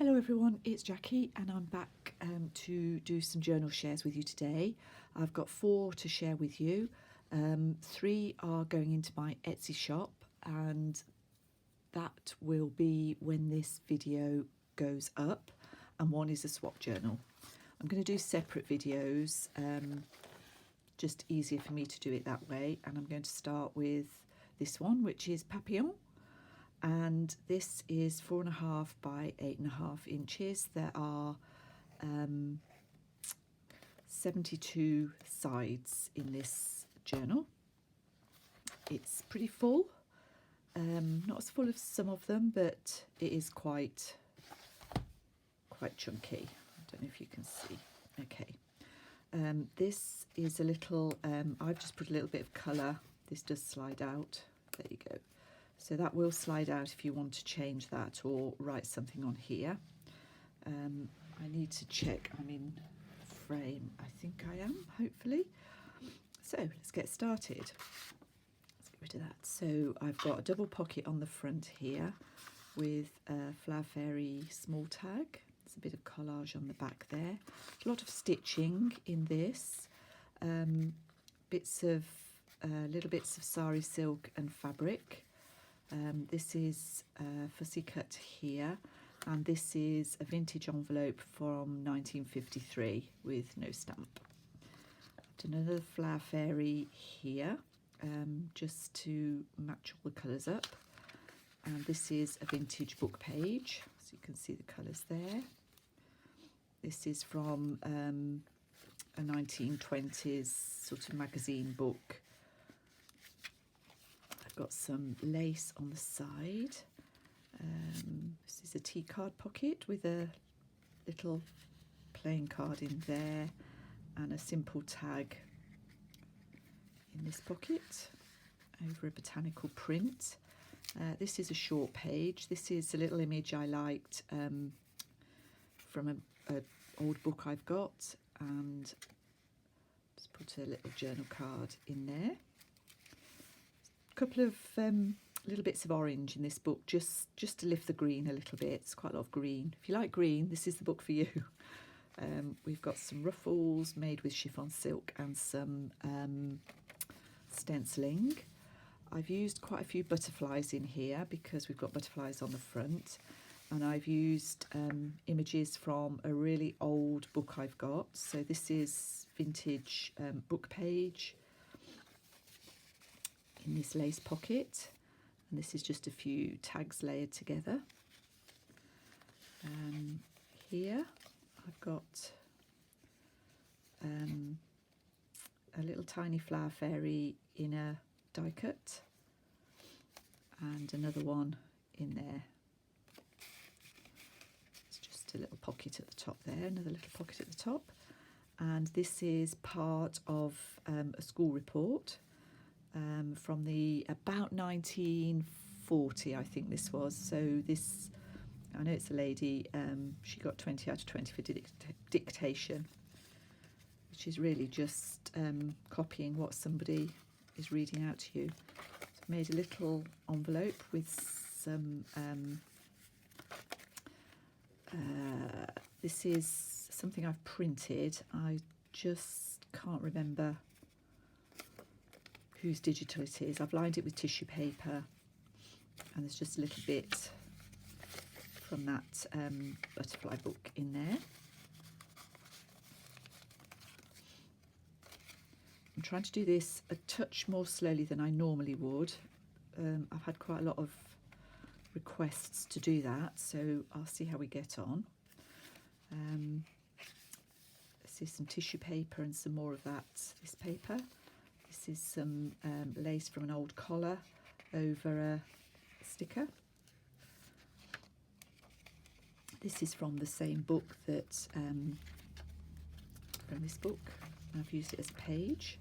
Hello everyone, it's Jackie and I'm back to do some journal shares with you today. I've got 4 to share with you. 3 are going into my Etsy shop and that will be when this video goes up, and 1 is a swap journal. I'm going to do separate videos, just easier for me to do it that way, and I'm going to start with this one, which is Papillon. And this is 4.5 by 8.5 inches. There are 72 sides in this journal. It's pretty full, not as full as some of them, but it is quite chunky. I don't know if you can see. Okay, this is a little, I've just put a little bit of colour. This does slide out. There you go. So that will slide out if you want to change that or write something on here. I need to check I'm in frame. I think I am, hopefully. So let's get started. Let's get rid of that. So I've got a double pocket on the front here with a Flower Fairy small tag. There's a bit of collage on the back there. A lot of stitching in this. Little bits of sari silk and fabric. This is fussy cut here, and this is a vintage envelope from 1953 with no stamp. I've done another Flower Fairy here, just to match all the colours up, and this is a vintage book page, so you can see the colours there. This is from a 1920s sort of magazine book. Got some lace on the side. This is a tea card pocket with a little playing card in there and a simple tag in this pocket over a botanical print. This is a short page. This is a little image I liked from an old book I've got, and just put a little journal card in there. Couple of little bits of orange in this book, just to lift the green a little bit. It's quite a lot of green. If you like green, this is the book for you. We've got some ruffles made with chiffon silk and some stenciling. I've used quite a few butterflies in here because we've got butterflies on the front, and I've used images from a really old book I've got. So this is vintage book page in this lace pocket, and this is just a few tags layered together. Here I've got a little tiny Flower Fairy in a die cut, and another one in there. It's just a little pocket at the top there, another little pocket at the top, and this is part of a school report from the about 1940, I think this was. So this, I know it's a lady, she got 20 out of 20 for dictation, which is really just copying what somebody is reading out to you. So I've made a little envelope with some, this is something I've printed. I just can't remember whose digital it is. I've lined it with tissue paper, and there's just a little bit from that butterfly book in there. I'm trying to do this a touch more slowly than I normally would. I've had quite a lot of requests to do that, so I'll see how we get on. This is some tissue paper and some more of this paper. This is some lace from an old collar over a sticker. This is from the same book that, from this book. I've used it as a page.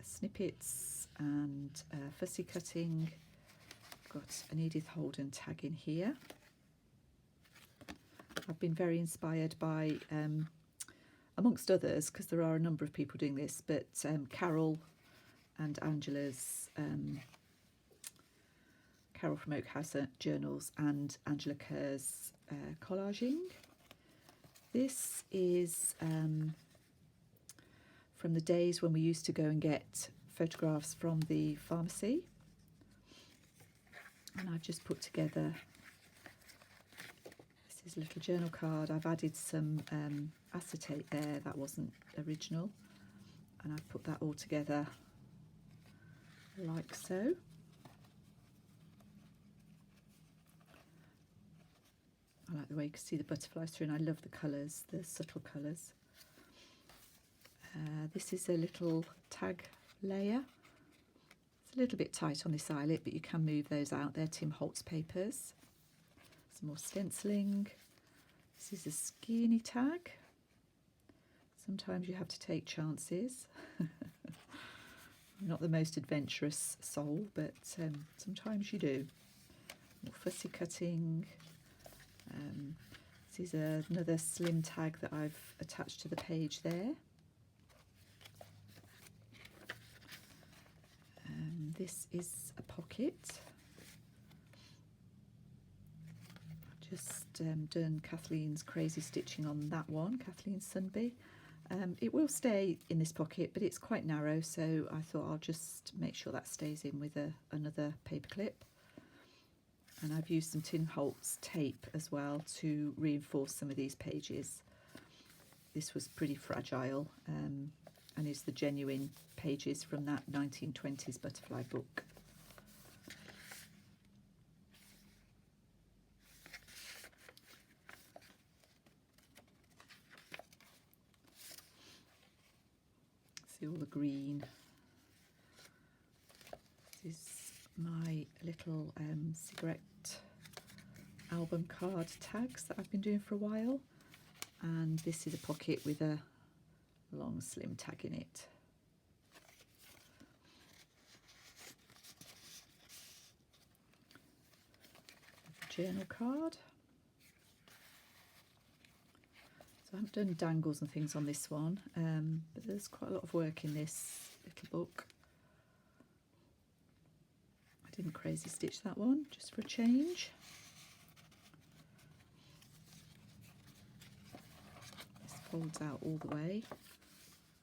Snippets and fussy cutting. Got an Edith Holden tag in here. I've been very inspired by amongst others, because there are a number of people doing this, but Carol and Angela's Carol from Oak House Journals and Angela Kerr's collaging. This is from the days when we used to go and get photographs from the pharmacy. And I've just put together, this is a little journal card. I've added some acetate there, that wasn't original. And I've put that all together like so. I like the way you can see the butterflies through, and I love the colours, the subtle colours. This is a little tag layer. It's a little bit tight on this eyelet, but you can move those out. They're Tim Holtz papers. Some more stenciling. This is a skinny tag. Sometimes you have to take chances. I'm not the most adventurous soul, but sometimes you do. More fussy cutting. This is another slim tag that I've attached to the page there. This is a pocket. I've just done Kathleen's crazy stitching on that one, Kathleen Sunby. It will stay in this pocket, but it's quite narrow, so I thought I'll just make sure that stays in with another paper clip. And I've used some Tim Holtz tape as well to reinforce some of these pages. This was pretty fragile and is the genuine pages from that 1920s butterfly book. See all the green. This is my little cigarette album card tags that I've been doing for a while, and this is a pocket with a long slim tag in it. Journal card. So I haven't done dangles and things on this one, but there's quite a lot of work in this little book. I didn't crazy stitch that one, just for a change. This folds out all the way,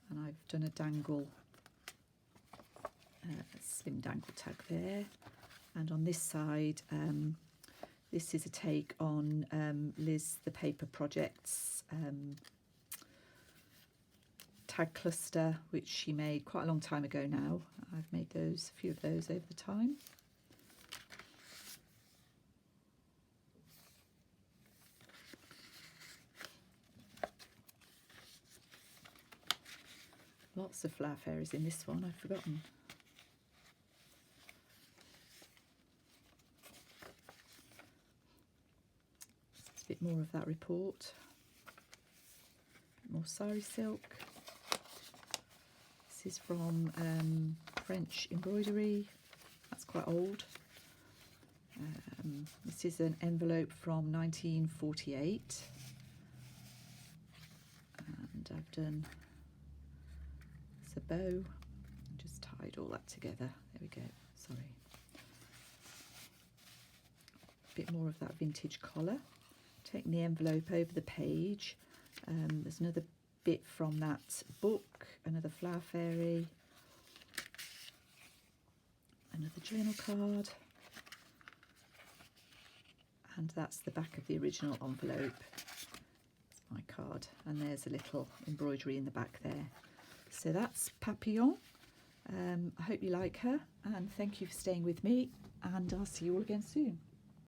and I've done a dangle, slim dangle tag there. And on this side, this is a take on Liz the Paper Project's tag cluster, which she made quite a long time ago now. I've made those, a few of those over the time. Lots of flower fairies in this one, I've forgotten. It's a bit more of that report. More sari silk. This is from French embroidery. That's quite old. This is an envelope from 1948. And I've done a bow, just tied all that together. There we go, sorry. A bit more of that vintage collar. Taking the envelope over the page. There's another bit from that book, another flower fairy, another journal card, and that's the back of the original envelope. It's my card, and there's a little embroidery in the back there. So that's Papillon. I hope you like her, and thank you for staying with me, and I'll see you all again soon.